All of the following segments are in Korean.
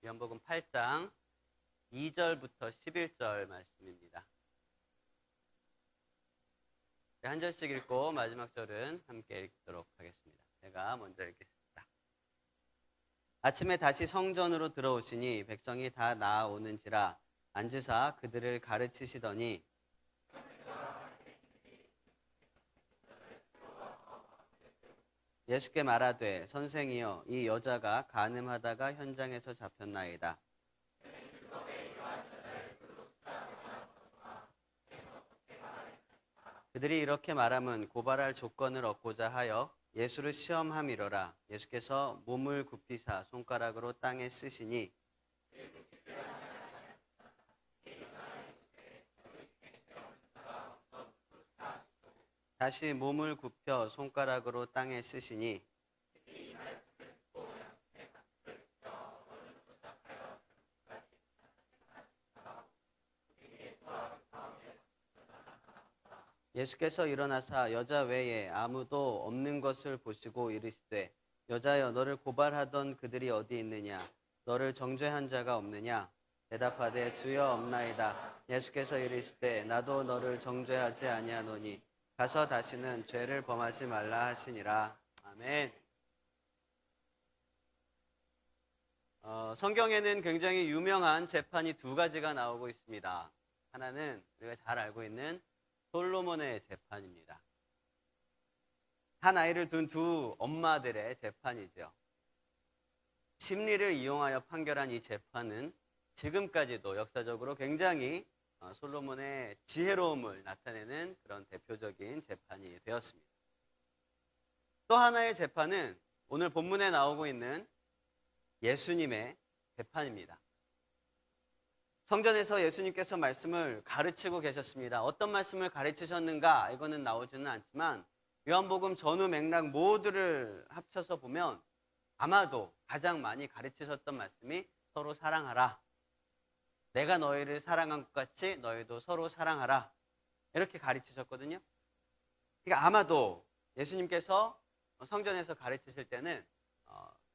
요한복음 8장 2절부터 11절 말씀입니다. 한 절씩 읽고 마지막 절은 함께 읽도록 하겠습니다. 제가 먼저 읽겠습니다. 아침에 다시 성전으로 들어오시니 백성이 다 나아오는지라 앉으사 그들을 가르치시더니 예수께 말하되 선생이여 이 여자가 간음하다가 현장에서 잡혔나이다. 그들이 이렇게 말함은 고발할 조건을 얻고자 하여 예수를 시험함이로라. 예수께서 몸을 굽히사 손가락으로 땅에 쓰시니 다시 몸을 굽혀 손가락으로 땅에 쓰시니 예수께서 일어나사 여자 외에 아무도 없는 것을 보시고 이르시되 여자여 너를 고발하던 그들이 어디 있느냐 너를 정죄한 자가 없느냐 대답하되 주여 없나이다. 예수께서 이르시되 나도 너를 정죄하지 아니하노니 가서 다시는 죄를 범하지 말라 하시니라. 아멘. 성경에는 굉장히 유명한 재판이 두 가지가 나오고 있습니다. 하나는 우리가 잘 알고 있는 솔로몬의 재판입니다. 한 아이를 둔 두 엄마들의 재판이죠. 심리를 이용하여 판결한 이 재판은 지금까지도 역사적으로 굉장히 솔로몬의 지혜로움을 나타내는 그런 대표적인 재판이 되었습니다. 또 하나의 재판은 오늘 본문에 나오고 있는 예수님의 재판입니다. 성전에서 예수님께서 말씀을 가르치고 계셨습니다. 어떤 말씀을 가르치셨는가 이거는 나오지는 않지만 요한복음 전후 맥락 모두를 합쳐서 보면 아마도 가장 많이 가르치셨던 말씀이 서로 사랑하라. 내가 너희를 사랑한 것 같이 너희도 서로 사랑하라. 이렇게 가르치셨거든요. 그러니까 아마도 예수님께서 성전에서 가르치실 때는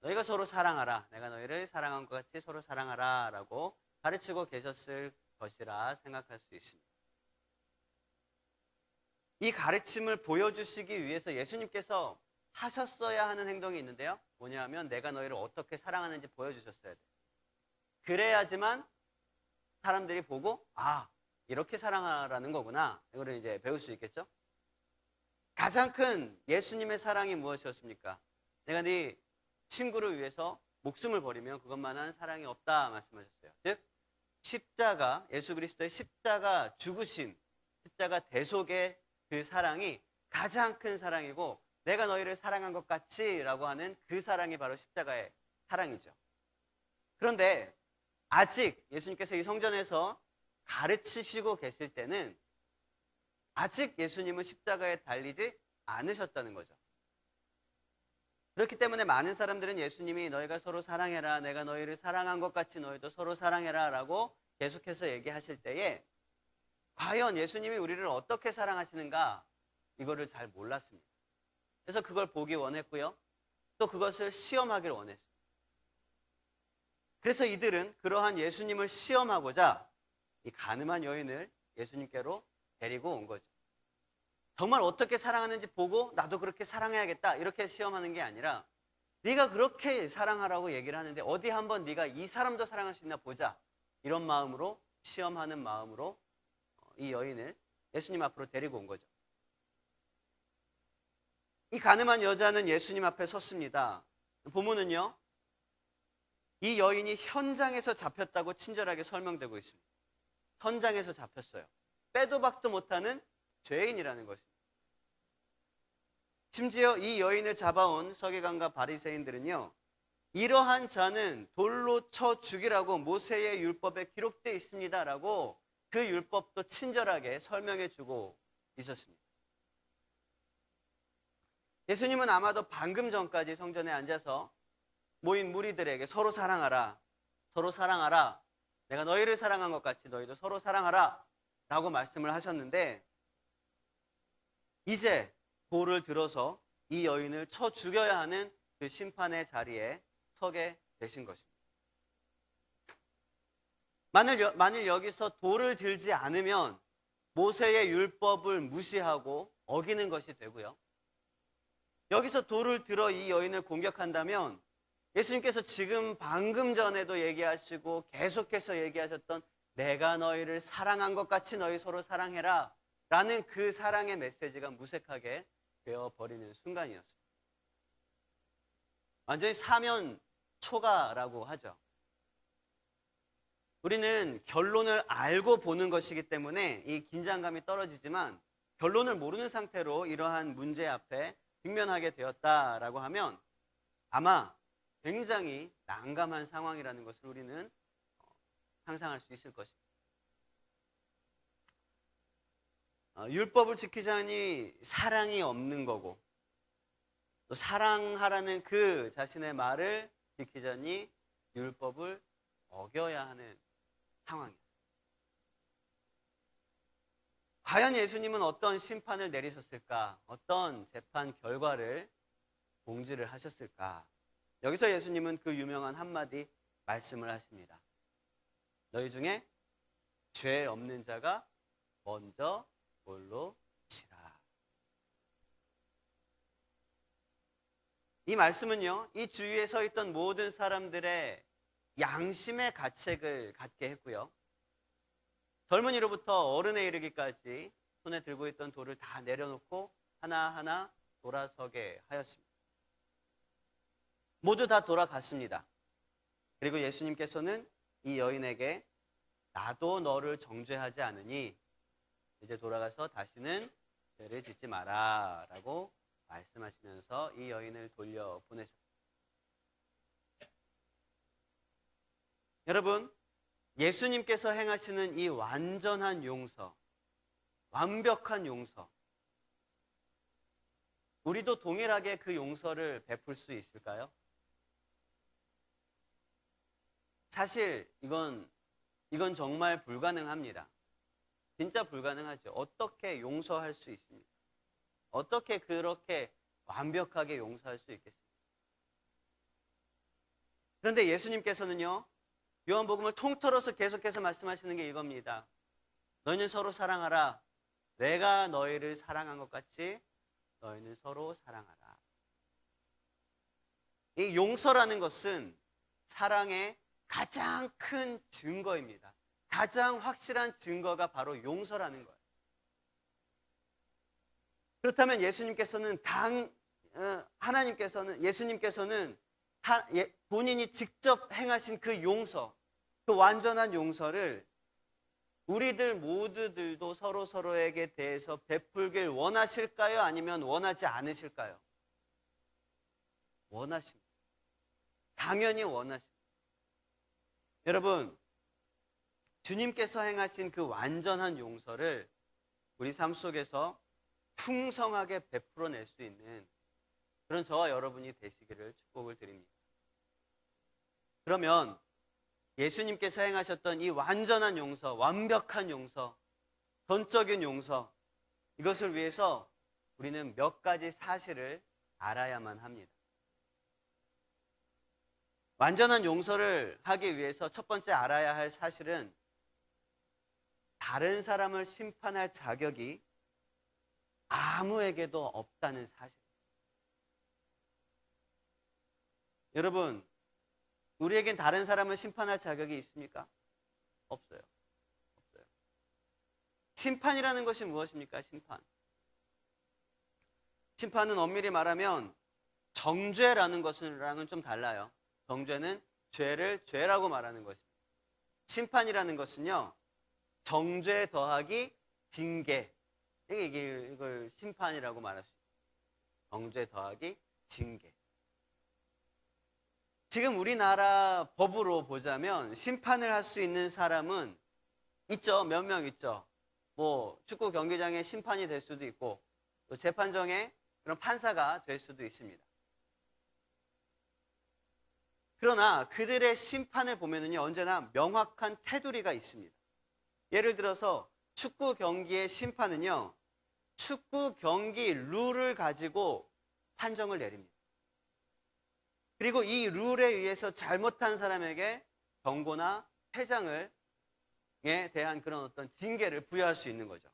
너희가 서로 사랑하라. 내가 너희를 사랑한 것 같이 서로 사랑하라 라고 가르치고 계셨을 것이라 생각할 수 있습니다. 이 가르침을 보여주시기 위해서 예수님께서 하셨어야 하는 행동이 있는데요. 뭐냐 하면 내가 너희를 어떻게 사랑하는지 보여주셨어야 돼요. 그래야지만 사람들이 보고 이렇게 사랑하라는 거구나. 이거를 이제 배울 수 있겠죠. 가장 큰 예수님의 사랑이 무엇이었습니까? 내가 네 친구를 위해서 목숨을 버리면 그것만한 사랑이 없다 말씀하셨어요. 즉 십자가, 예수 그리스도의 십자가 죽으심, 십자가 대속의 그 사랑이 가장 큰 사랑이고 내가 너희를 사랑한 것 같이 라고 하는 그 사랑이 바로 십자가의 사랑이죠. 그런데 아직 예수님께서 이 성전에서 가르치시고 계실 때는 아직 예수님은 십자가에 달리지 않으셨다는 거죠. 그렇기 때문에 많은 사람들은 예수님이 너희가 서로 사랑해라, 내가 너희를 사랑한 것 같이 너희도 서로 사랑해라 라고 계속해서 얘기하실 때에 과연 예수님이 우리를 어떻게 사랑하시는가 이거를 잘 몰랐습니다. 그래서 그걸 보기 원했고요. 또 그것을 시험하기를 원했습니다. 그래서 이들은 그러한 예수님을 시험하고자 이 간음한 여인을 예수님께로 데리고 온 거죠. 정말 어떻게 사랑하는지 보고 나도 그렇게 사랑해야겠다 이렇게 시험하는 게 아니라 네가 그렇게 사랑하라고 얘기를 하는데 어디 한번 네가 이 사람도 사랑할 수 있나 보자 이런 마음으로 시험하는 마음으로 이 여인을 예수님 앞으로 데리고 온 거죠. 이 간음한 여자는 예수님 앞에 섰습니다. 본문은요. 이 여인이 현장에서 잡혔다고 친절하게 설명되고 있습니다. 현장에서 잡혔어요. 빼도 박도 못하는 죄인이라는 것입니다. 심지어 이 여인을 잡아온 서기관과 바리새인들은요. 이러한 자는 돌로 쳐 죽이라고 모세의 율법에 기록되어 있습니다라고 그 율법도 친절하게 설명해 주고 있었습니다. 예수님은 아마도 방금 전까지 성전에 앉아서 모인 무리들에게 서로 사랑하라, 서로 사랑하라, 내가 너희를 사랑한 것 같이 너희도 서로 사랑하라 라고 말씀을 하셨는데 이제 돌을 들어서 이 여인을 쳐 죽여야 하는 그 심판의 자리에 서게 되신 것입니다. 만일 여기서 돌을 들지 않으면 모세의 율법을 무시하고 어기는 것이 되고요. 여기서 돌을 들어 이 여인을 공격한다면 예수님께서 지금 방금 전에도 얘기하시고 계속해서 얘기하셨던 내가 너희를 사랑한 것 같이 너희 서로 사랑해라 라는 그 사랑의 메시지가 무색하게 되어버리는 순간이었습니다. 완전히 사면 초가라고 하죠. 우리는 결론을 알고 보는 것이기 때문에 이 긴장감이 떨어지지만 결론을 모르는 상태로 이러한 문제 앞에 직면하게 되었다라고 하면 아마 굉장히 난감한 상황이라는 것을 우리는 상상할 수 있을 것입니다. 율법을 지키자니 사랑이 없는 거고 또 사랑하라는 그 자신의 말을 지키자니 율법을 어겨야 하는 상황이었습니다. 과연 예수님은 어떤 심판을 내리셨을까? 어떤 재판 결과를 공지를 하셨을까? 여기서 예수님은 그 유명한 한마디 말씀을 하십니다. 너희 중에 죄 없는 자가 먼저 돌로 치라. 이 말씀은요, 이 주위에 서 있던 모든 사람들의 양심의 가책을 갖게 했고요. 젊은이로부터 어른에 이르기까지 손에 들고 있던 돌을 다 내려놓고 하나하나 돌아서게 하였습니다. 모두 다 돌아갔습니다. 그리고 예수님께서는 이 여인에게 나도 너를 정죄하지 않으니 이제 돌아가서 다시는 죄를 짓지 마라 라고 말씀하시면서 이 여인을 돌려보내셨습니다. 여러분, 예수님께서 행하시는 이 완전한 용서, 완벽한 용서, 우리도 동일하게 그 용서를 베풀 수 있을까요? 사실 이건 정말 불가능합니다. 진짜 불가능하죠. 어떻게 용서할 수 있습니까? 어떻게 그렇게 완벽하게 용서할 수 있겠습니까? 그런데 예수님께서는요, 요한복음을 통틀어서 계속해서 말씀하시는 게 이겁니다. 너희는 서로 사랑하라. 내가 너희를 사랑한 것 같이 너희는 서로 사랑하라. 이 용서라는 것은 사랑의 가장 큰 증거입니다. 가장 확실한 증거가 바로 용서라는 거예요. 그렇다면 예수님께서는 본인이 직접 행하신 그 용서, 그 완전한 용서를 우리들 모두들도 서로에게 대해서 베풀길 원하실까요? 아니면 원하지 않으실까요? 원하십니다. 당연히 원하십니다. 여러분, 주님께서 행하신 그 완전한 용서를 우리 삶 속에서 풍성하게 베풀어낼 수 있는 그런 저와 여러분이 되시기를 축복을 드립니다. 그러면 예수님께서 행하셨던 이 완전한 용서, 완벽한 용서, 전적인 용서, 이것을 위해서 우리는 몇 가지 사실을 알아야만 합니다. 완전한 용서를 하기 위해서 첫 번째 알아야 할 사실은 다른 사람을 심판할 자격이 아무에게도 없다는 사실. 여러분, 우리에겐 다른 사람을 심판할 자격이 있습니까? 없어요. 없어요. 심판이라는 것이 무엇입니까? 심판은 엄밀히 말하면 정죄라는 것이랑은 좀 달라요. 정죄는 죄를 죄라고 말하는 것입니다. 심판이라는 것은요, 정죄 더하기 징계. 이걸 심판이라고 말할 수 있습니다. 정죄 더하기 징계. 지금 우리나라 법으로 보자면 심판을 할 수 있는 사람은 있죠. 몇 명 있죠. 뭐 축구 경기장에 심판이 될 수도 있고 또 재판정에 그런 판사가 될 수도 있습니다. 그러나 그들의 심판을 보면은요, 언제나 명확한 테두리가 있습니다. 예를 들어서 축구 경기의 심판은요, 축구 경기 룰을 가지고 판정을 내립니다. 그리고 이 룰에 의해서 잘못한 사람에게 경고나 퇴장을 대한 그런 어떤 징계를 부여할 수 있는 거죠.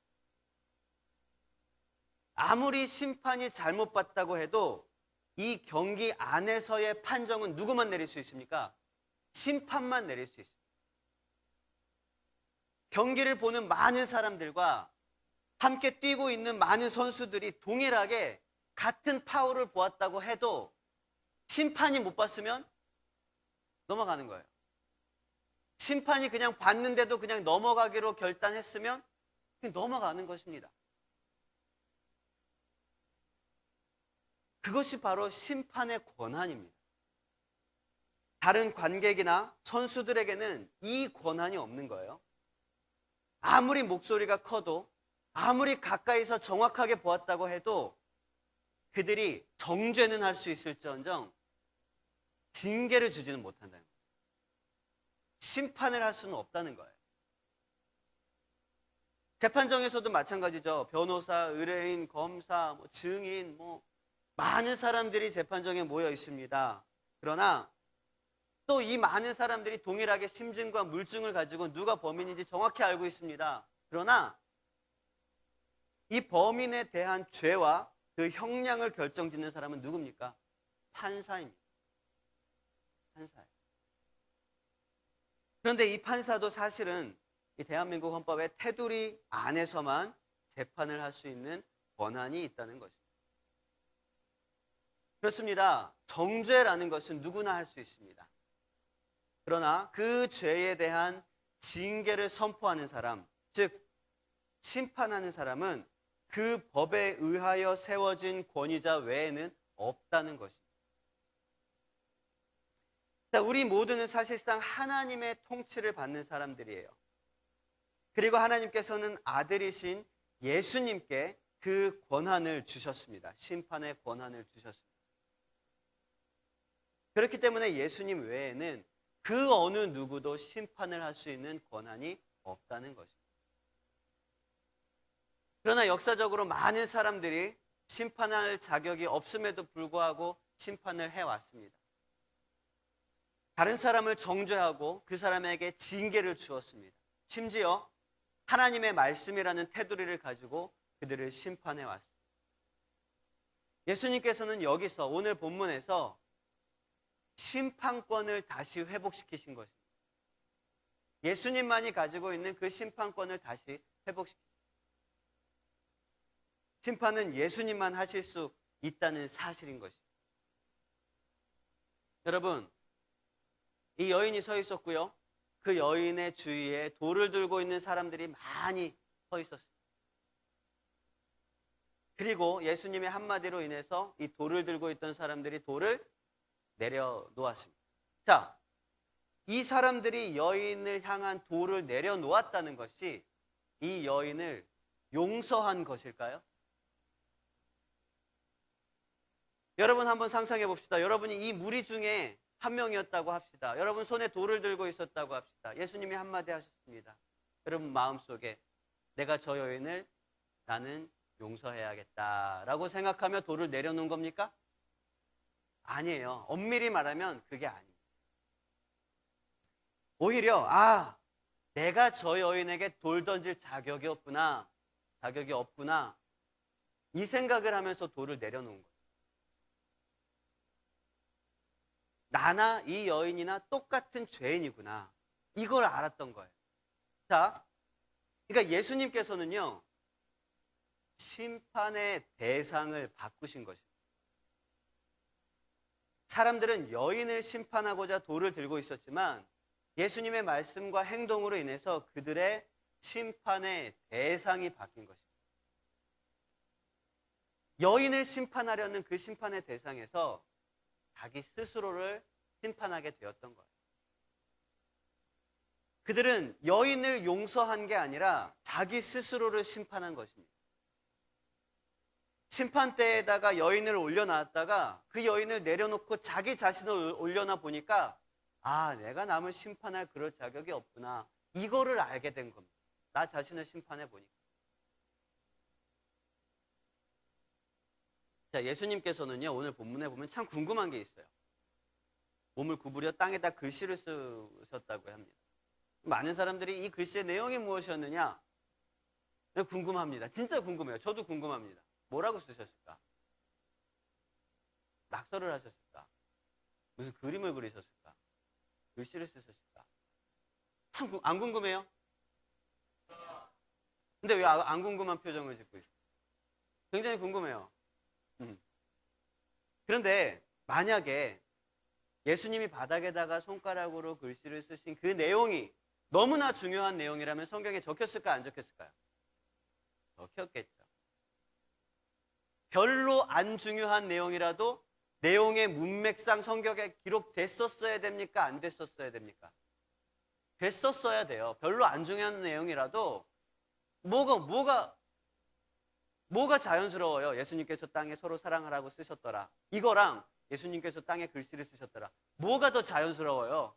아무리 심판이 잘못받다고 해도 이 경기 안에서의 판정은 누구만 내릴 수 있습니까? 심판만 내릴 수 있습니다. 경기를 보는 많은 사람들과 함께 뛰고 있는 많은 선수들이 동일하게 같은 파울을 보았다고 해도 심판이 못 봤으면 넘어가는 거예요. 심판이 그냥 봤는데도 그냥 넘어가기로 결단했으면 그냥 넘어가는 것입니다. 그것이 바로 심판의 권한입니다. 다른 관객이나 선수들에게는 이 권한이 없는 거예요. 아무리 목소리가 커도 아무리 가까이서 정확하게 보았다고 해도 그들이 정죄는 할 수 있을지언정 징계를 주지는 못한다는 거예요. 심판을 할 수는 없다는 거예요. 재판정에서도 마찬가지죠. 변호사, 의뢰인, 검사, 증인, 많은 사람들이 재판정에 모여 있습니다. 그러나 또 이 많은 사람들이 동일하게 심증과 물증을 가지고 누가 범인인지 정확히 알고 있습니다. 그러나 이 범인에 대한 죄와 그 형량을 결정짓는 사람은 누굽니까? 판사입니다. 판사예요. 그런데 이 판사도 사실은 이 대한민국 헌법의 테두리 안에서만 재판을 할 수 있는 권한이 있다는 것입니다. 그렇습니다. 정죄라는 것은 누구나 할 수 있습니다. 그러나 그 죄에 대한 징계를 선포하는 사람, 즉 심판하는 사람은 그 법에 의하여 세워진 권위자 외에는 없다는 것입니다. 우리 모두는 사실상 하나님의 통치를 받는 사람들이에요. 그리고 하나님께서는 아들이신 예수님께 그 권한을 주셨습니다. 심판의 권한을 주셨습니다. 그렇기 때문에 예수님 외에는 그 어느 누구도 심판을 할 수 있는 권한이 없다는 것입니다. 그러나 역사적으로 많은 사람들이 심판할 자격이 없음에도 불구하고 심판을 해왔습니다. 다른 사람을 정죄하고 그 사람에게 징계를 주었습니다. 심지어 하나님의 말씀이라는 테두리를 가지고 그들을 심판해 왔습니다. 예수님께서는 여기서 오늘 본문에서 심판권을 다시 회복시키신 것입니다. 예수님만이 가지고 있는 그 심판권을 다시 회복시키신 것입니다. 심판은 예수님만 하실 수 있다는 사실인 것입니다. 여러분, 이 여인이 서 있었고요. 그 여인의 주위에 돌을 들고 있는 사람들이 많이 서 있었습니다. 그리고 예수님의 한마디로 인해서 이 돌을 들고 있던 사람들이 돌을 내려놓았습니다. 자, 이 사람들이 여인을 향한 돌을 내려놓았다는 것이 이 여인을 용서한 것일까요? 여러분 한번 상상해 봅시다. 여러분이 이 무리 중에 한 명이었다고 합시다. 여러분 손에 돌을 들고 있었다고 합시다. 예수님이 한마디 하셨습니다. 여러분 마음속에 내가 저 여인을 나는 용서해야겠다라고 생각하며 돌을 내려놓은 겁니까? 아니에요. 엄밀히 말하면 그게 아닙니다. 오히려 내가 저 여인에게 돌 던질 자격이 없구나 이 생각을 하면서 돌을 내려놓은 거예요. 나나 이 여인이나 똑같은 죄인이구나. 이걸 알았던 거예요. 자, 그러니까 예수님께서는요, 심판의 대상을 바꾸신 것입니다. 사람들은 여인을 심판하고자 돌을 들고 있었지만 예수님의 말씀과 행동으로 인해서 그들의 심판의 대상이 바뀐 것입니다. 여인을 심판하려는 그 심판의 대상에서 자기 스스로를 심판하게 되었던 거예요. 그들은 여인을 용서한 게 아니라 자기 스스로를 심판한 것입니다. 심판대에다가 여인을 올려놨다가 그 여인을 내려놓고 자기 자신을 올려놔 보니까 내가 남을 심판할 그럴 자격이 없구나. 이거를 알게 된 겁니다. 나 자신을 심판해 보니까. 자, 예수님께서는요, 오늘 본문에 보면 참 궁금한 게 있어요. 몸을 구부려 땅에다 글씨를 쓰셨다고 합니다. 많은 사람들이 이 글씨의 내용이 무엇이었느냐 궁금합니다. 진짜 궁금해요. 저도 궁금합니다. 뭐라고 쓰셨을까? 낙서를 하셨을까? 무슨 그림을 그리셨을까? 글씨를 쓰셨을까? 참 안 궁금해요? 근데 왜 안 궁금한 표정을 짓고 있어요? 굉장히 궁금해요. 그런데 만약에 예수님이 바닥에다가 손가락으로 글씨를 쓰신 그 내용이 너무나 중요한 내용이라면 성경에 적혔을까 안 적혔을까요? 적혔겠죠. 별로 안 중요한 내용이라도 내용의 문맥상 성경에 기록됐었어야 됩니까? 안 됐었어야 됩니까? 됐었어야 돼요. 별로 안 중요한 내용이라도 뭐가 자연스러워요? 예수님께서 땅에 서로 사랑하라고 쓰셨더라. 이거랑 예수님께서 땅에 글씨를 쓰셨더라. 뭐가 더 자연스러워요?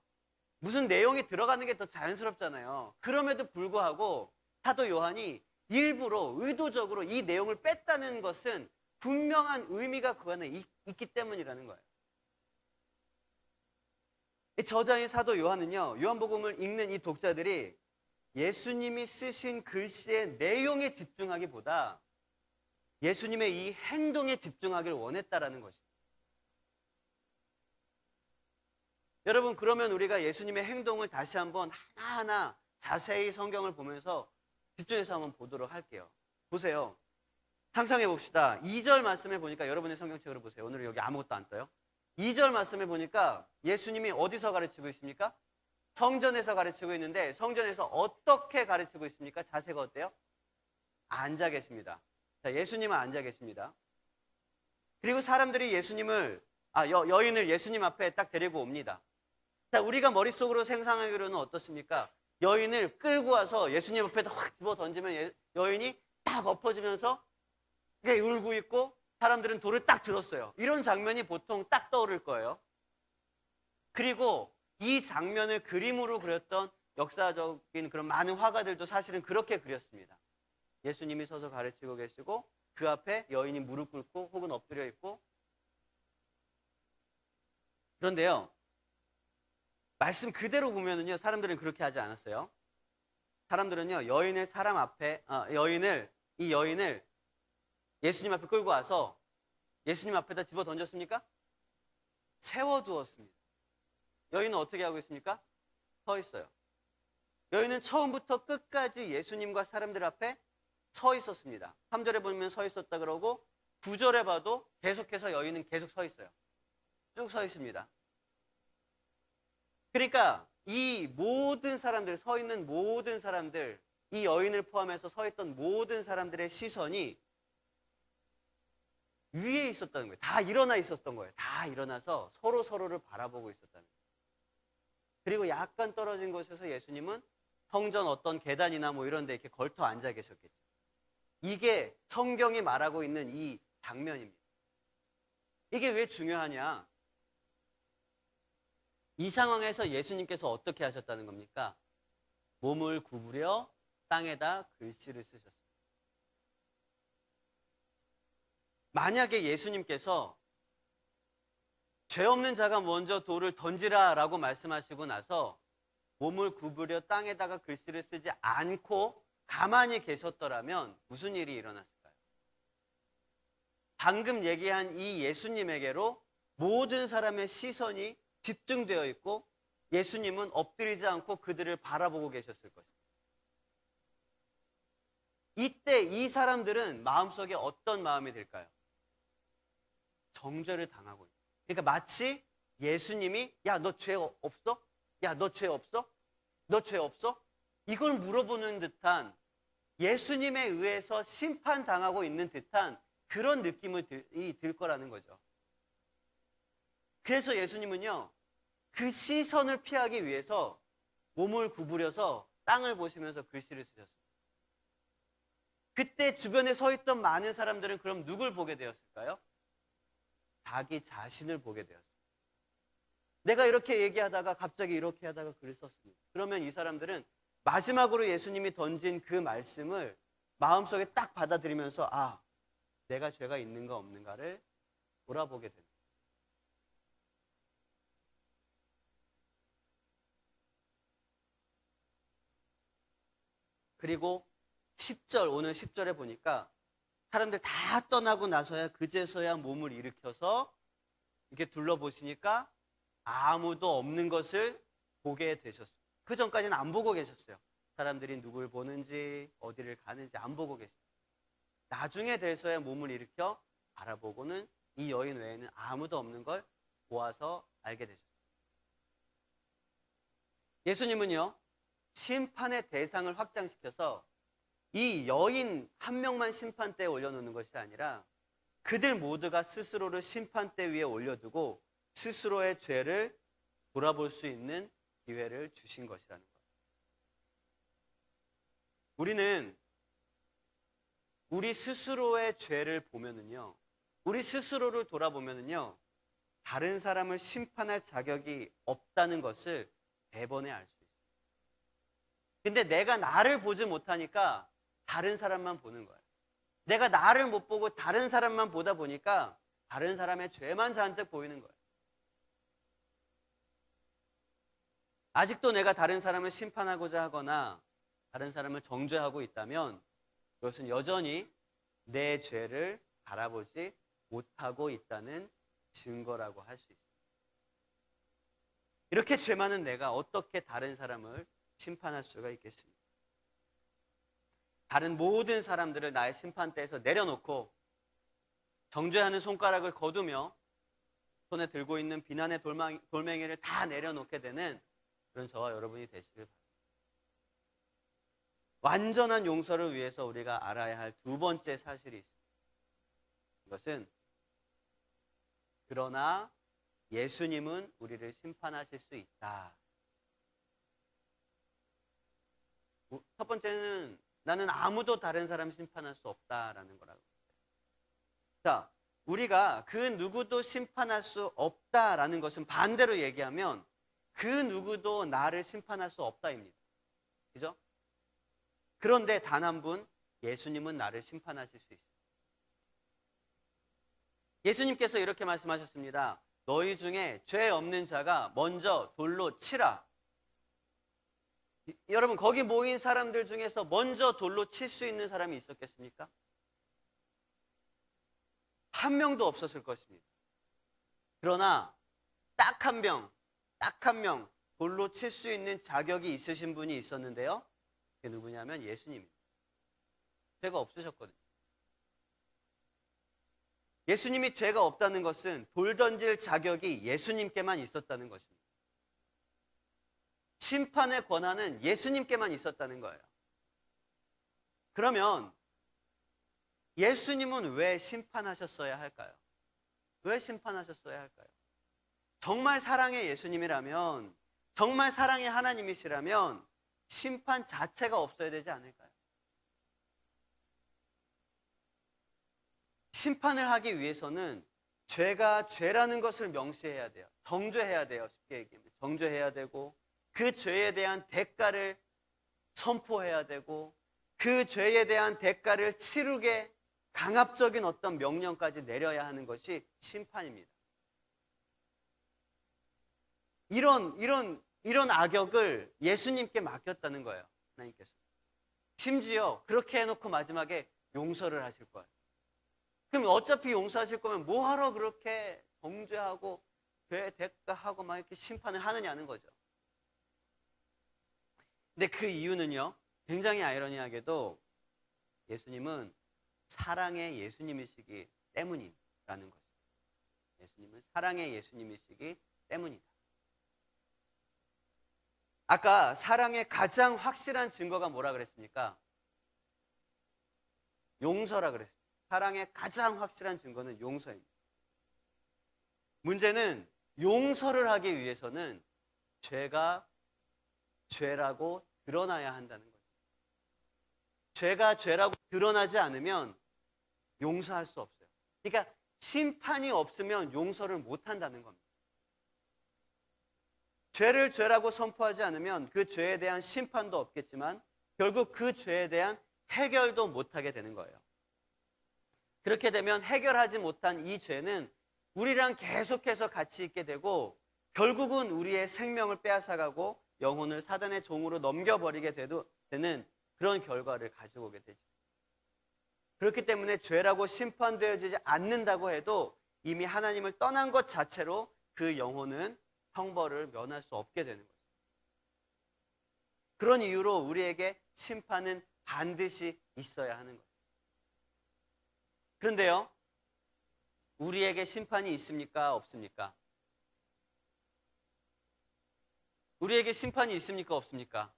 무슨 내용이 들어가는 게 더 자연스럽잖아요. 그럼에도 불구하고 사도 요한이 일부러 의도적으로 이 내용을 뺐다는 것은 분명한 의미가 그 안에 있기 때문이라는 거예요. 이 저자인 사도 요한은요, 요한복음을 읽는 이 독자들이 예수님이 쓰신 글씨의 내용에 집중하기보다 예수님의 이 행동에 집중하기를 원했다라는 것입니다. 여러분, 그러면 우리가 예수님의 행동을 다시 한번 하나하나 자세히 성경을 보면서 집중해서 한번 보도록 할게요. 보세요. 상상해 봅시다. 2절 말씀에 보니까 여러분의 성경책으로 보세요. 오늘 여기 아무것도 안 떠요. 2절 말씀에 보니까 예수님이 어디서 가르치고 있습니까? 성전에서 가르치고 있는데 성전에서 어떻게 가르치고 있습니까? 자세가 어때요? 앉아 계십니다. 자, 예수님은 앉아 계십니다. 그리고 사람들이 여인을 예수님 앞에 딱 데리고 옵니다. 자, 우리가 머릿속으로 생각하기로는 어떻습니까? 여인을 끌고 와서 예수님 앞에다 확 집어 던지면 여인이 딱 엎어지면서 울고 있고 사람들은 돌을 딱 들었어요. 이런 장면이 보통 딱 떠오를 거예요. 그리고 이 장면을 그림으로 그렸던 역사적인 그런 많은 화가들도 사실은 그렇게 그렸습니다. 예수님이 서서 가르치고 계시고 그 앞에 여인이 무릎 꿇고 혹은 엎드려 있고. 그런데요, 말씀 그대로 보면은요, 사람들은 그렇게 하지 않았어요. 사람들은요, 이 여인을 예수님 앞에 끌고 와서 예수님 앞에다 집어 던졌습니까? 세워두었습니다. 여인은 어떻게 하고 있습니까? 서 있어요. 여인은 처음부터 끝까지 예수님과 사람들 앞에 서 있었습니다. 3절에 보면 서 있었다 그러고 9절에 봐도 계속해서 여인은 계속 서 있어요. 쭉 서 있습니다. 그러니까 이 모든 사람들, 서 있는 모든 사람들, 이 여인을 포함해서 서 있던 모든 사람들의 시선이 위에 있었다는 거예요. 다 일어나 있었던 거예요. 다 일어나서 서로를 바라보고 있었다는 거예요. 그리고 약간 떨어진 곳에서 예수님은 성전 어떤 계단이나 뭐 이런 데 이렇게 걸터 앉아 계셨겠죠. 이게 성경이 말하고 있는 이 장면입니다. 이게 왜 중요하냐? 이 상황에서 예수님께서 어떻게 하셨다는 겁니까? 몸을 구부려 땅에다 글씨를 쓰셨습니다. 만약에 예수님께서 죄 없는 자가 먼저 돌을 던지라 라고 말씀하시고 나서 몸을 구부려 땅에다가 글씨를 쓰지 않고 가만히 계셨더라면 무슨 일이 일어났을까요? 방금 얘기한 이 예수님에게로 모든 사람의 시선이 집중되어 있고 예수님은 엎드리지 않고 그들을 바라보고 계셨을 것입니다. 이때 이 사람들은 마음속에 어떤 마음이 들까요? 정죄를 당하고 있어요. 그러니까 마치 예수님이 야, 너 죄 없어? 야, 너 죄 없어? 너 죄 없어? 이걸 물어보는 듯한 예수님에 의해서 심판당하고 있는 듯한 그런 느낌이 들 거라는 거죠. 그래서 예수님은요, 그 시선을 피하기 위해서 몸을 구부려서 땅을 보시면서 글씨를 쓰셨습니다. 그때 주변에 서 있던 많은 사람들은 그럼 누굴 보게 되었을까요? 자기 자신을 보게 되었습니다. 내가 이렇게 얘기하다가 갑자기 이렇게 하다가 글을 썼습니다. 그러면 이 사람들은 마지막으로 예수님이 던진 그 말씀을 마음속에 딱 받아들이면서 내가 죄가 있는가 없는가를 돌아보게 됩니다. 그리고 10절, 오늘 10절에 보니까 사람들 다 떠나고 나서야 그제서야 몸을 일으켜서 이렇게 둘러보시니까 아무도 없는 것을 보게 되셨어요. 그 전까지는 안 보고 계셨어요. 사람들이 누굴 보는지 어디를 가는지 안 보고 계셨어요. 나중에 돼서야 몸을 일으켜 바라보고는 이 여인 외에는 아무도 없는 걸 보아서 알게 되셨어요. 예수님은요, 심판의 대상을 확장시켜서 이 여인 한 명만 심판대에 올려놓는 것이 아니라 그들 모두가 스스로를 심판대 위에 올려두고 스스로의 죄를 돌아볼 수 있는 기회를 주신 것이라는 거예요. 우리는 우리 스스로의 죄를 보면은요, 우리 스스로를 돌아보면은요, 다른 사람을 심판할 자격이 없다는 것을 대번에 알 수 있어요. 근데 내가 나를 보지 못하니까 다른 사람만 보는 거예요. 내가 나를 못 보고 다른 사람만 보다 보니까 다른 사람의 죄만 잔뜩 보이는 거예요. 아직도 내가 다른 사람을 심판하고자 하거나 다른 사람을 정죄하고 있다면 그것은 여전히 내 죄를 바라보지 못하고 있다는 증거라고 할 수 있습니다. 이렇게 죄 많은 내가 어떻게 다른 사람을 심판할 수가 있겠습니까? 다른 모든 사람들을 나의 심판대에서 내려놓고 정죄하는 손가락을 거두며 손에 들고 있는 비난의 돌멩이를 다 내려놓게 되는 그런 저와 여러분이 되시길 바랍니다. 완전한 용서를 위해서 우리가 알아야 할 두 번째 사실이 있습니다. 이것은 그러나 예수님은 우리를 심판하실 수 있다. 첫 번째는 나는 아무도 다른 사람 심판할 수 없다라는 거라고 했어요. 자, 우리가 그 누구도 심판할 수 없다라는 것은 반대로 얘기하면 그 누구도 나를 심판할 수 없다입니다. 그죠? 그런데 단 한 분, 예수님은 나를 심판하실 수 있습니다. 예수님께서 이렇게 말씀하셨습니다. 너희 중에 죄 없는 자가 먼저 돌로 치라. 여러분, 거기 모인 사람들 중에서 먼저 돌로 칠 수 있는 사람이 있었겠습니까? 한 명도 없었을 것입니다. 그러나 딱 한 명 돌로 칠 수 있는 자격이 있으신 분이 있었는데요. 그게 누구냐면 예수님입니다. 죄가 없으셨거든요. 예수님이 죄가 없다는 것은 돌 던질 자격이 예수님께만 있었다는 것입니다. 심판의 권한은 예수님께만 있었다는 거예요. 그러면 예수님은 왜 심판하셨어야 할까요? 왜 심판하셨어야 할까요? 정말 사랑의 예수님이라면, 정말 사랑의 하나님이시라면 심판 자체가 없어야 되지 않을까요? 심판을 하기 위해서는 죄가 죄라는 것을 명시해야 돼요. 정죄해야 돼요. 쉽게 얘기하면 정죄해야 되고, 그 죄에 대한 대가를 선포해야 되고, 그 죄에 대한 대가를 치르게 강압적인 어떤 명령까지 내려야 하는 것이 심판입니다. 이런 악역을 예수님께 맡겼다는 거예요. 하나님께서. 심지어 그렇게 해놓고 마지막에 용서를 하실 거예요. 그럼 어차피 용서하실 거면 뭐하러 그렇게 정죄하고 죄 대가하고 막 이렇게 심판을 하느냐는 거죠. 근데 그 이유는요, 굉장히 아이러니하게도 예수님은 사랑의 예수님이시기 때문이라는 것입니다. 예수님은 사랑의 예수님이시기 때문이다. 아까 사랑의 가장 확실한 증거가 뭐라 그랬습니까? 용서라 그랬습니다. 사랑의 가장 확실한 증거는 용서입니다. 문제는 용서를 하기 위해서는 죄가 죄라고 드러나야 한다는 거죠. 죄가 죄라고 드러나지 않으면 용서할 수 없어요. 그러니까 심판이 없으면 용서를 못 한다는 겁니다. 죄를 죄라고 선포하지 않으면 그 죄에 대한 심판도 없겠지만 결국 그 죄에 대한 해결도 못하게 되는 거예요. 그렇게 되면 해결하지 못한 이 죄는 우리랑 계속해서 같이 있게 되고 결국은 우리의 생명을 빼앗아가고 영혼을 사단의 종으로 넘겨버리게 되는 그런 결과를 가지고 오게 되죠. 그렇기 때문에 죄라고 심판되어지지 않는다고 해도 이미 하나님을 떠난 것 자체로 그 영혼은 형벌을 면할 수 없게 되는 거죠. 그런 이유로 우리에게 심판은 반드시 있어야 하는 거죠. 그런데요, 우리에게 심판이 있습니까? 없습니까? 우리에게 심판이 있습니까? 없습니까?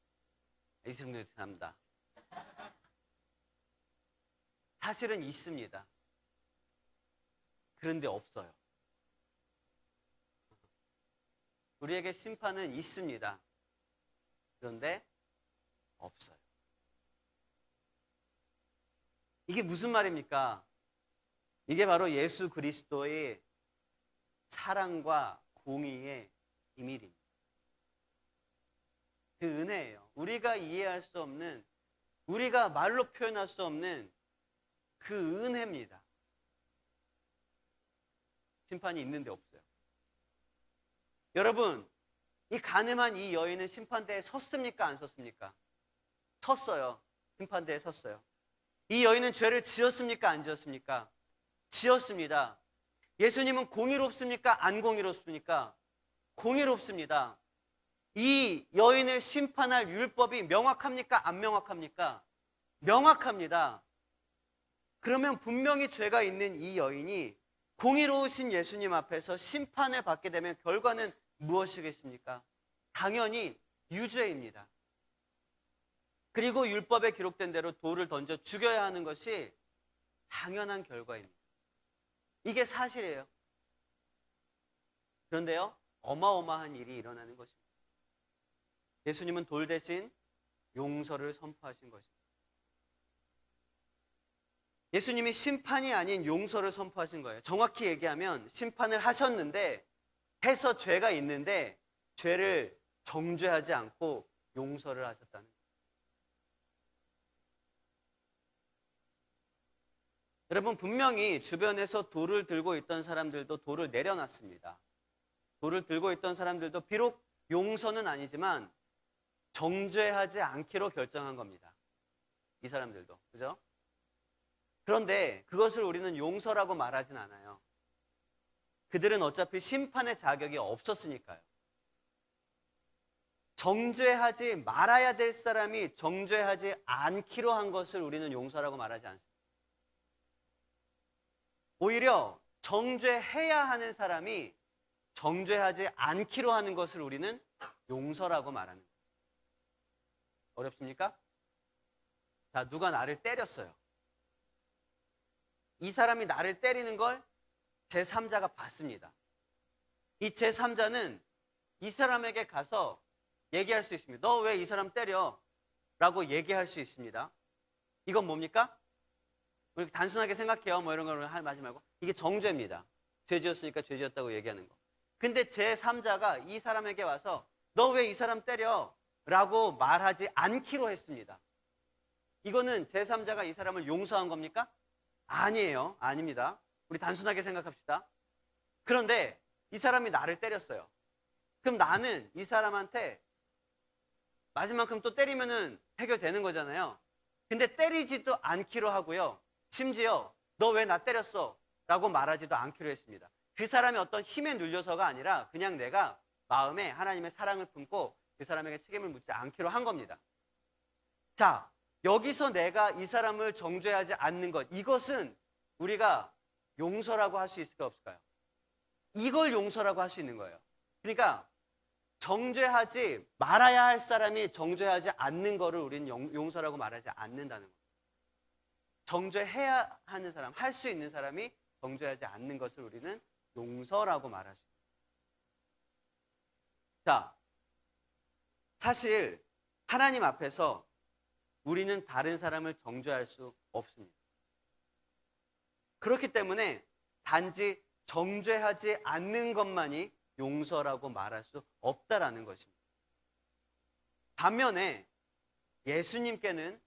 있습니다. 사실은 있습니다. 그런데 없어요. 우리에게 심판은 있습니다. 그런데 없어요. 이게 무슨 말입니까? 이게 바로 예수 그리스도의 사랑과 공의의 비밀입니다. 그 은혜예요. 우리가 이해할 수 없는, 우리가 말로 표현할 수 없는 그 은혜입니다. 심판이 있는데 없어요. 여러분, 이 간음한 이 여인은 심판대에 섰습니까? 안 섰습니까? 섰어요. 심판대에 섰어요. 이 여인은 죄를 지었습니까? 안 지었습니까? 지었습니다. 예수님은 공의롭습니까? 안 공의롭습니까? 공의롭습니다. 이 여인을 심판할 율법이 명확합니까? 안 명확합니까? 명확합니다. 그러면 분명히 죄가 있는 이 여인이 공의로우신 예수님 앞에서 심판을 받게 되면 결과는 무엇이겠습니까? 당연히 유죄입니다. 그리고 율법에 기록된 대로 돌을 던져 죽여야 하는 것이 당연한 결과입니다. 이게 사실이에요. 그런데요, 어마어마한 일이 일어나는 것입니다. 예수님은 돌 대신 용서를 선포하신 것입니다. 예수님이 심판이 아닌 용서를 선포하신 거예요. 정확히 얘기하면 심판을 하셨는데, 해서 죄가 있는데 죄를 정죄하지 않고 용서를 하셨다는 거예요. 여러분, 분명히 주변에서 돌을 들고 있던 사람들도 돌을 내려놨습니다. 돌을 들고 있던 사람들도 비록 용서는 아니지만 정죄하지 않기로 결정한 겁니다. 이 사람들도. 그죠? 그런데 그것을 우리는 용서라고 말하진 않아요. 그들은 어차피 심판의 자격이 없었으니까요. 정죄하지 말아야 될 사람이 정죄하지 않기로 한 것을 우리는 용서라고 말하지 않습니다. 오히려 정죄해야 하는 사람이 정죄하지 않기로 하는 것을 우리는 용서라고 말하는 거예요. 어렵습니까? 자, 누가 나를 때렸어요. 이 사람이 나를 때리는 걸 제3자가 봤습니다. 이 제3자는 이 사람에게 가서 얘기할 수 있습니다. 너 왜 이 사람 때려? 라고 얘기할 수 있습니다. 이건 뭡니까? 우리 단순하게 생각해요. 뭐 이런 걸 하지 말고. 이게 정죄입니다. 죄 지었으니까 죄 지었다고 얘기하는 거. 근데 제3자가 이 사람에게 와서 너 왜 이 사람 때려? 라고 말하지 않기로 했습니다. 이거는 제3자가 이 사람을 용서한 겁니까? 아니에요. 아닙니다. 우리 단순하게 생각합시다. 그런데 이 사람이 나를 때렸어요. 그럼 나는 이 사람한테 마지막큼 또 때리면은 해결되는 거잖아요. 근데 때리지도 않기로 하고요. 심지어 너 왜 나 때렸어? 라고 말하지도 않기로 했습니다. 그 사람이 어떤 힘에 눌려서가 아니라 그냥 내가 마음에 하나님의 사랑을 품고 그 사람에게 책임을 묻지 않기로 한 겁니다. 자, 여기서 내가 이 사람을 정죄하지 않는 것, 이것은 우리가 용서라고 할 수 있을까 없을까요? 이걸 용서라고 할 수 있는 거예요. 그러니까 정죄하지 말아야 할 사람이 정죄하지 않는 거를 우리는 용서라고 말하지 않는다는 거예요. 정죄해야 하는 사람, 할 수 있는 사람이 정죄하지 않는 것을 우리는 용서라고 말할 수 있어요. 자, 사실 하나님 앞에서 우리는 다른 사람을 정죄할 수 없습니다. 그렇기 때문에 단지 정죄하지 않는 것만이 용서라고 말할 수 없다라는 것입니다. 반면에 예수님께는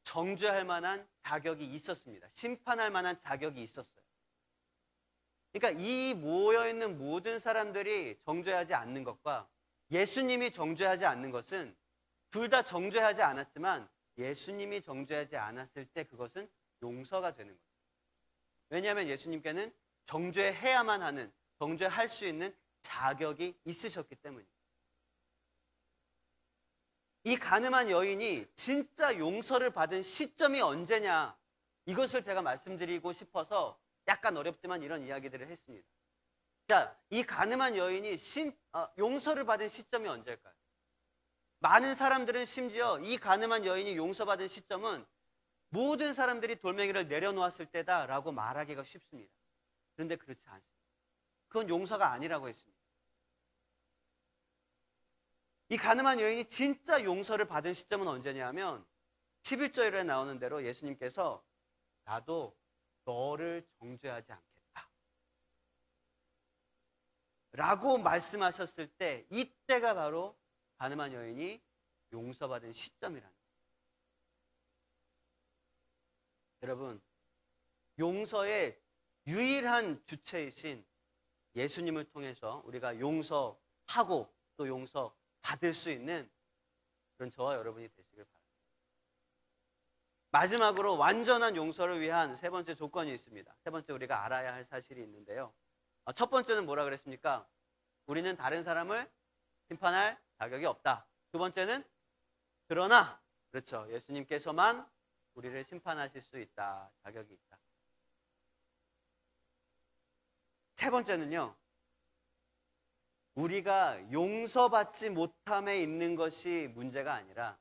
정죄할 만한 자격이 있었습니다. 심판할 만한 자격이 있었어요. 그러니까 이 모여있는 모든 사람들이 정죄하지 않는 것과 예수님이 정죄하지 않는 것은 둘 다 정죄하지 않았지만 예수님이 정죄하지 않았을 때 그것은 용서가 되는 거예요. 왜냐하면 예수님께는 정죄해야만 하는, 정죄할 수 있는 자격이 있으셨기 때문입니다. 이 가늠한 여인이 진짜 용서를 받은 시점이 언제냐, 이것을 제가 말씀드리고 싶어서 약간 어렵지만 이런 이야기들을 했습니다. 자, 이 가늠한 여인이 용서를 받은 시점이 언제일까요? 많은 사람들은 심지어 이 가늠한 여인이 용서받은 시점은 모든 사람들이 돌멩이를 내려놓았을 때다라고 말하기가 쉽습니다. 그런데 그렇지 않습니다. 그건 용서가 아니라고 했습니다. 이 가늠한 여인이 진짜 용서를 받은 시점은 언제냐면 11절에 나오는 대로 예수님께서 나도 너를 정죄하지 않겠다 라고 말씀하셨을 때, 이때가 바로 가늠한 여인이 용서받은 시점이라는 거예요. 여러분, 용서의 유일한 주체이신 예수님을 통해서 우리가 용서하고 또 용서받을 수 있는 그런 저와 여러분이 되시길 바랍니다. 마지막으로 완전한 용서를 위한 세 번째 조건이 있습니다. 세 번째 우리가 알아야 할 사실이 있는데요. 첫 번째는 뭐라 그랬습니까? 우리는 다른 사람을 심판할 자격이 없다. 두 번째는 그러나, 그렇죠, 예수님께서만 우리를 심판하실 수 있다. 자격이 있다. 세 번째는요, 우리가 용서받지 못함에 있는 것이 문제가 아니라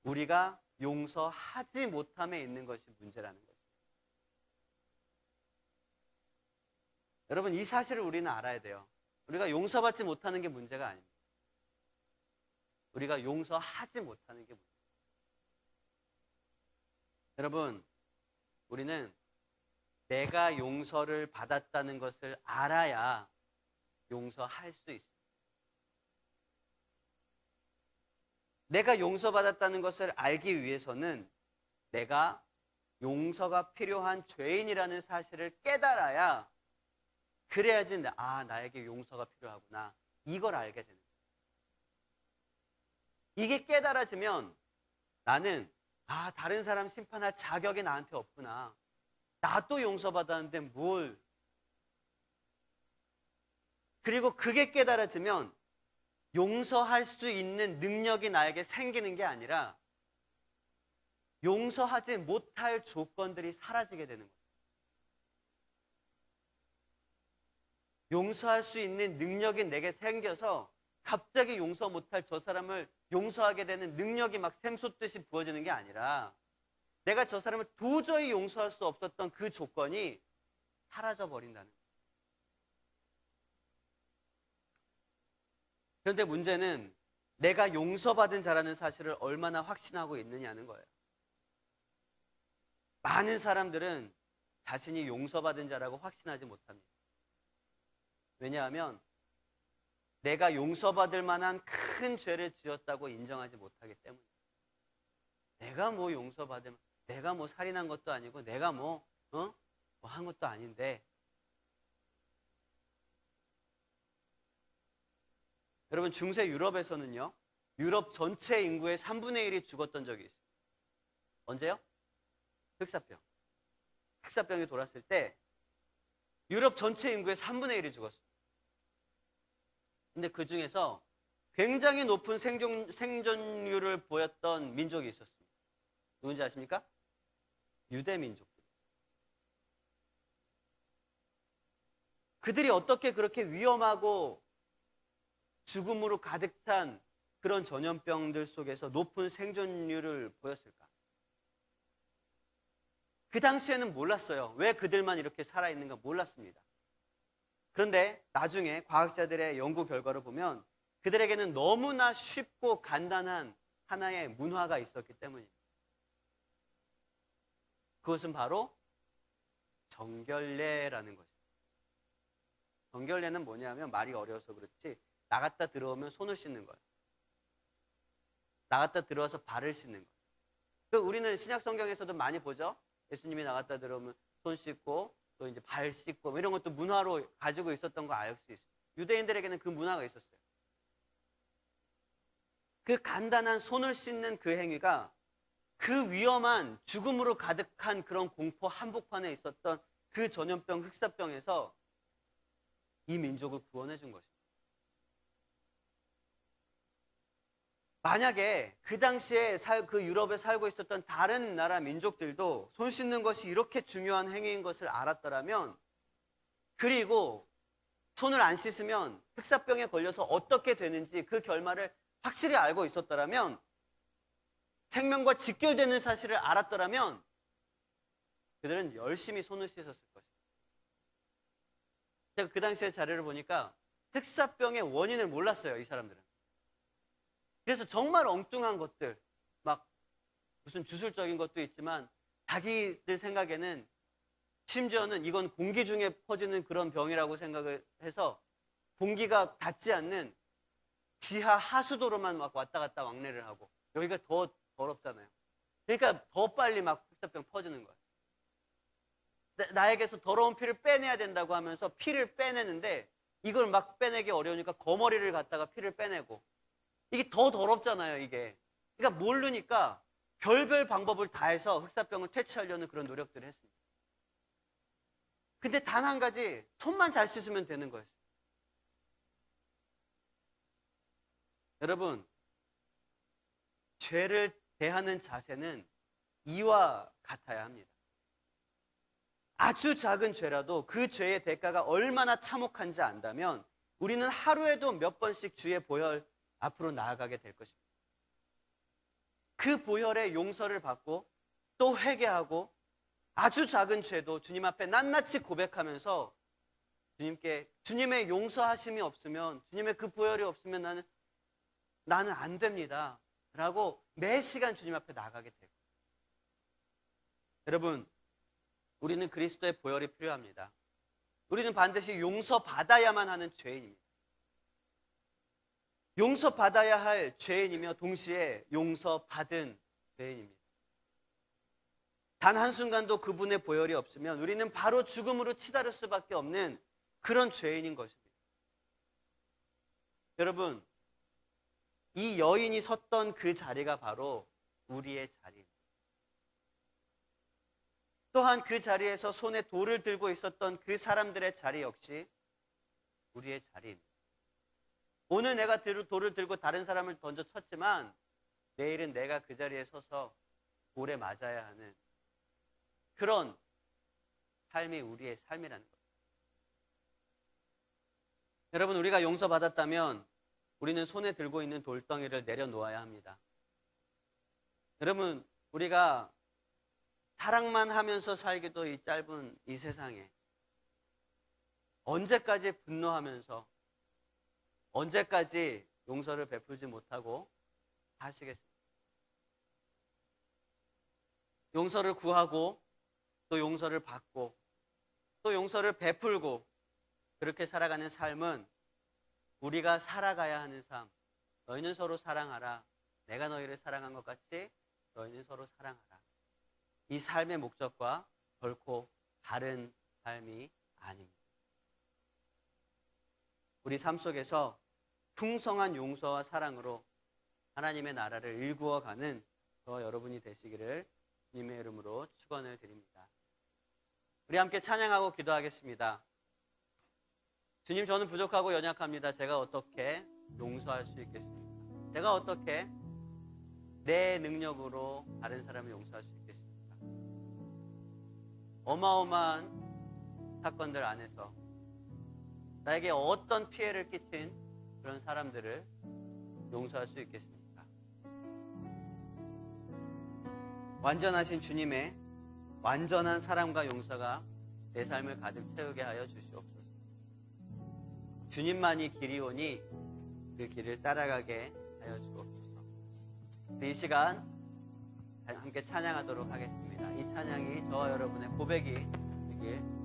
우리가 용서하지 못함에 있는 것이 문제라는 것입니다. 여러분, 이 사실을 우리는 알아야 돼요. 우리가 용서받지 못하는 게 문제가 아닙니다. 우리가 용서하지 못하는 게 문제입니다. 여러분, 우리는 내가 용서를 받았다는 것을 알아야 용서할 수 있습니다. 내가 용서받았다는 것을 알기 위해서는 내가 용서가 필요한 죄인이라는 사실을 깨달아야, 그래야지 나에게 용서가 필요하구나, 이걸 알게 되는 거예요. 이게 깨달아지면 나는 다른 사람 심판할 자격이 나한테 없구나, 나도 용서받았는데 뭘. 그리고 그게 깨달아지면 용서할 수 있는 능력이 나에게 생기는 게 아니라 용서하지 못할 조건들이 사라지게 되는 거예요. 용서할 수 있는 능력이 내게 생겨서 갑자기 용서 못할 저 사람을 용서하게 되는 능력이 막 샘솟듯이 부어지는 게 아니라 내가 저 사람을 도저히 용서할 수 없었던 그 조건이 사라져 버린다는 거예요. 그런데 문제는 내가 용서받은 자라는 사실을 얼마나 확신하고 있느냐는 거예요. 많은 사람들은 자신이 용서받은 자라고 확신하지 못합니다. 왜냐하면 내가 용서받을 만한 큰 죄를 지었다고 인정하지 못하기 때문이에요. 내가 뭐 용서받으면, 내가 뭐 살인한 것도 아니고 내가 뭐 한 것도 아닌데. 여러분, 중세 유럽에서는요, 유럽 전체 인구의 3분의 1이 죽었던 적이 있습니다. 언제요? 흑사병. 흑사병이 돌았을 때 유럽 전체 인구의 3분의 1이 죽었습니다. 근데 그 중에서 굉장히 높은 생존율을 보였던 민족이 있었습니다. 누군지 아십니까? 유대민족들. 그들이 어떻게 그렇게 위험하고 죽음으로 가득 찬 그런 전염병들 속에서 높은 생존율을 보였을까? 그 당시에는 몰랐어요. 왜 그들만 이렇게 살아있는가 몰랐습니다. 그런데 나중에 과학자들의 연구 결과를 보면 그들에게는 너무나 쉽고 간단한 하나의 문화가 있었기 때문입니다. 그것은 바로 정결례라는 것입니다. 정결례는 뭐냐면, 말이 어려워서 그렇지 나갔다 들어오면 손을 씻는 거예요. 나갔다 들어와서 발을 씻는 거예요. 우리는 신약 성경에서도 많이 보죠. 예수님이 나갔다 들어오면 손 씻고 또 이제 발 씻고 이런 것도 문화로 가지고 있었던 거 알 수 있어요. 유대인들에게는 그 문화가 있었어요. 그 간단한 손을 씻는 그 행위가 그 위험한 죽음으로 가득한 그런 공포 한복판에 있었던 그 전염병 흑사병에서 이 민족을 구원해 준 것입니다. 만약에 그 당시에 그 유럽에 살고 있었던 다른 나라 민족들도 손 씻는 것이 이렇게 중요한 행위인 것을 알았더라면, 그리고 손을 안 씻으면 흑사병에 걸려서 어떻게 되는지 그 결말을 확실히 알고 있었더라면, 생명과 직결되는 사실을 알았더라면 그들은 열심히 손을 씻었을 것입니다. 제가 그 당시에 자료를 보니까 흑사병의 원인을 몰랐어요, 이 사람들은. 그래서 정말 엉뚱한 것들, 막 무슨 주술적인 것도 있지만 자기들 생각에는 심지어는 이건 공기 중에 퍼지는 그런 병이라고 생각을 해서 공기가 닿지 않는 지하 하수도로만 막 왔다 갔다 왕래를 하고, 여기가 더 더럽잖아요. 그러니까 더 빨리 막 흑사병 퍼지는 거예요. 나에게서 더러운 피를 빼내야 된다고 하면서 피를 빼내는데 이걸 막 빼내기 어려우니까 거머리를 갖다가 피를 빼내고, 이게 더 더럽잖아요, 이게. 그러니까 모르니까 별별 방법을 다해서 흑사병을 퇴치하려는 그런 노력들을 했습니다. 근데 단 한 가지, 손만 잘 씻으면 되는 거였어요. 여러분, 죄를 대하는 자세는 이와 같아야 합니다. 아주 작은 죄라도 그 죄의 대가가 얼마나 참혹한지 안다면 우리는 하루에도 몇 번씩 주의 보혈 앞으로 나아가게 될 것입니다. 그 보혈의 용서를 받고 또 회개하고 아주 작은 죄도 주님 앞에 낱낱이 고백하면서 주님께, 주님의 용서하심이 없으면, 주님의 그 보혈이 없으면 나는 안 됩니다 라고 매 시간 주님 앞에 나가게 돼요. 여러분, 우리는 그리스도의 보혈이 필요합니다. 우리는 반드시 용서받아야만 하는 죄인입니다. 용서받아야 할 죄인이며 동시에 용서받은 죄인입니다. 단 한순간도 그분의 보혈이 없으면 우리는 바로 죽음으로 치달을 수밖에 없는 그런 죄인인 것입니다. 여러분, 이 여인이 섰던 그 자리가 바로 우리의 자리입니다. 또한 그 자리에서 손에 돌을 들고 있었던 그 사람들의 자리 역시 우리의 자리입니다. 오늘 내가 돌을 들고 다른 사람을 던져 쳤지만 내일은 내가 그 자리에 서서 돌에 맞아야 하는 그런 삶이 우리의 삶이라는 거예요. 여러분, 우리가 용서받았다면 우리는 손에 들고 있는 돌덩이를 내려놓아야 합니다. 여러분, 우리가 사랑만 하면서 살기도 이 짧은 이 세상에 언제까지 분노하면서 언제까지 용서를 베풀지 못하고 하시겠습니까? 용서를 구하고 또 용서를 받고 또 용서를 베풀고 그렇게 살아가는 삶은 우리가 살아가야 하는 삶. 너희는 서로 사랑하라. 내가 너희를 사랑한 것 같이 너희는 서로 사랑하라. 이 삶의 목적과 결코 다른 삶이 아닙니다. 우리 삶 속에서 풍성한 용서와 사랑으로 하나님의 나라를 일구어가는 저와 여러분이 되시기를 주님의 이름으로 축원을 드립니다. 우리 함께 찬양하고 기도하겠습니다. 주님, 저는 부족하고 연약합니다. 제가 어떻게 용서할 수 있겠습니까? 제가 어떻게 내 능력으로 다른 사람을 용서할 수 있겠습니까? 어마어마한 사건들 안에서 나에게 어떤 피해를 끼친 그런 사람들을 용서할 수 있겠습니까? 완전하신 주님의 완전한 사랑과 용서가 내 삶을 가득 채우게 하여 주시옵소서. 주님만이 길이오니 그 길을 따라가게 하여 주옵소서. 이 시간 함께 찬양하도록 하겠습니다. 이 찬양이 저와 여러분의 고백이 되길